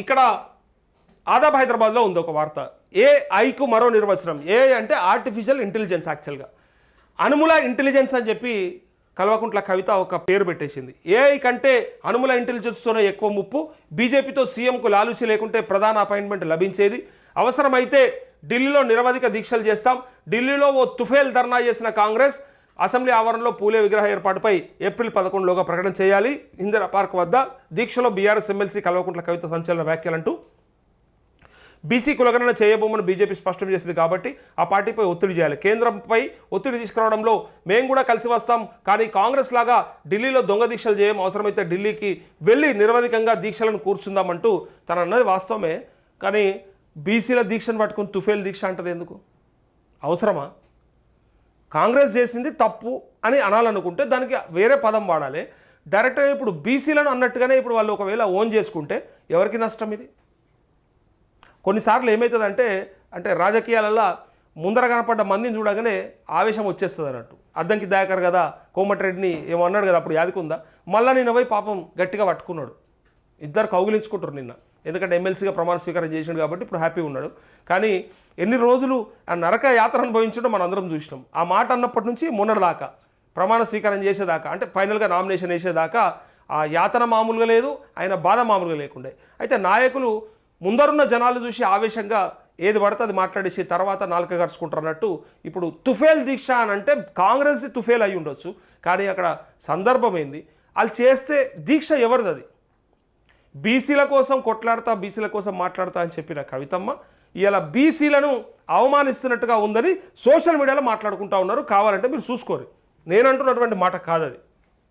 ఇక్కడ ఆదాబ్ హైదరాబాద్లో ఉంది ఒక వార్త. ఏఐకు మరో నిర్వచనం. ఏఐ అంటే ఆర్టిఫిషియల్ ఇంటెలిజెన్స్. యాక్చువల్గా అనుముల ఇంటెలిజెన్స్ అని చెప్పి కల్వకుంట్ల కవిత ఒక పేరు పెట్టేసింది. ఏఐ కంటే అనుముల ఇంటెలిజెన్స్తోనే ఎక్కువ ముప్పు. బీజేపీతో సీఎంకు లాలూచి లేకుంటే ప్రధాన అపాయింట్మెంట్ లభించేది. అవసరమైతే ఢిల్లీలో నిరవధిక దీక్షలు చేస్తాం. ఢిల్లీలో ఓ తుఫేల్ ధర్నా చేసిన కాంగ్రెస్ అసెంబ్లీ ఆవరణలో పూలే విగ్రహ ఏర్పాటుపై ఏప్రిల్ 11లోగా ప్రకటన చేయాలి. ఇందిరా పార్క్ వద్ద దీక్షలో బీఆర్ఎస్ ఎమ్మెల్సీ కల్వకుంట్ల కవిత సంచలన వ్యాఖ్యలంటూ బీసీ కులగణన చేయబోమని బీజేపీ స్పష్టం చేసింది. కాబట్టి ఆ పార్టీపై ఒత్తిడి చేయాలి. కేంద్రంపై ఒత్తిడి తీసుకురావడంలో మేము కూడా కలిసి వస్తాం. కానీ కాంగ్రెస్ లాగా ఢిల్లీలో దొంగ దీక్షలు చేయం. అవసరమైతే ఢిల్లీకి వెళ్ళి నిరవధికంగా దీక్షలను కూర్చుందామంటూ తను అన్నది వాస్తవమే. కానీ బీసీల దీక్షను పట్టుకుని తుఫేల్ దీక్ష అంటది ఎందుకు? అవసరమా? కాంగ్రెస్ చేసింది తప్పు అని అనాలనుకుంటే దానికి వేరే పదం వాడాలి. డైరెక్ట్గా ఇప్పుడు బీసీలను అన్నట్టుగానే ఇప్పుడు వాళ్ళు ఒకవేళ ఓన్ చేసుకుంటే ఎవరికి నష్టం? ఇది కొన్నిసార్లు ఏమవుతుందంటే రాజకీయాలలో ముందర కనపడ్డ మందిని చూడగానే ఆవేశం వచ్చేస్తుంది అన్నట్టు. అద్దంకి దయాకర్ కదా కోమటిరెడ్డిని ఏమో అన్నాడు కదా, అప్పుడు యాదికుందా? మళ్ళీ నిన్న పోయి పాపం గట్టిగా పట్టుకున్నాడు. ఇద్దరు కౌగిలించుకుంటారు నిన్న. ఎందుకంటే ఎమ్మెల్సీగా ప్రమాణ స్వీకారం చేసినాడు కాబట్టి ఇప్పుడు హ్యాపీగా ఉన్నాడు. కానీ ఎన్ని రోజులు ఆ నరక యాత్ర అనుభవించడం మనం అందరం చూసినాం. ఆ మాట అన్నప్పటి నుంచి మొన్నటిదాకా ప్రమాణ స్వీకారం చేసేదాకా, అంటే ఫైనల్గా నామినేషన్ వేసేదాకా ఆ యాతన మామూలుగా లేదు, ఆయన బాధ మామూలుగా లేకుండే. అయితే నాయకులు ముందరున్న జనాలు చూసి ఆవేశంగా ఏది పడితే అది మాట్లాడేసి తర్వాత నాలుక గరుచుకుంటారు అన్నట్టు. ఇప్పుడు తుఫేల్ దీక్ష అని అంటే కాంగ్రెస్ తుఫేల్ అయి ఉండొచ్చు, కానీ అక్కడ సందర్భం ఏంది? వాళ్ళు చేస్తే దీక్ష ఎవరిది? అది బీసీల కోసం కొట్లాడతా, బీసీల కోసం మాట్లాడతా అని చెప్పిన కవితమ్మ ఇలా బీసీలను అవమానిస్తున్నట్టుగా ఉందని సోషల్ మీడియాలో మాట్లాడుకుంటూ ఉన్నారు. కావాలంటే మీరు చూసుకోరు, నేను అంటున్నటువంటి మాట కాదు అది.